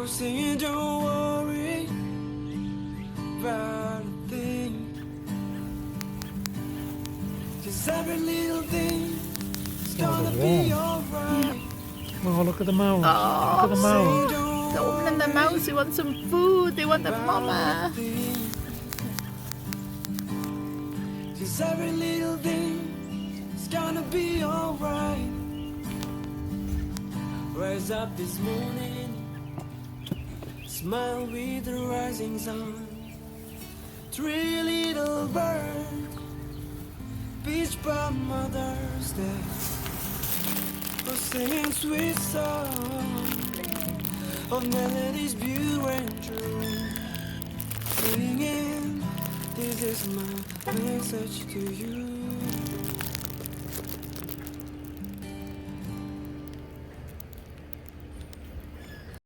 Oh, singing, don't worry about a thing, 'cause every little thing is gonna be alright. Oh, look at the mouse. Oh, Look at the mouse. the woman and the mouse, they want some food. They want the mama. Cause every little thing is gonna be alright. Rise up this morning, smile with the rising sun. Three little birds, beach by Mother's Day, are singing sweet songs of melodies pure and true. Singing, this is my message to you.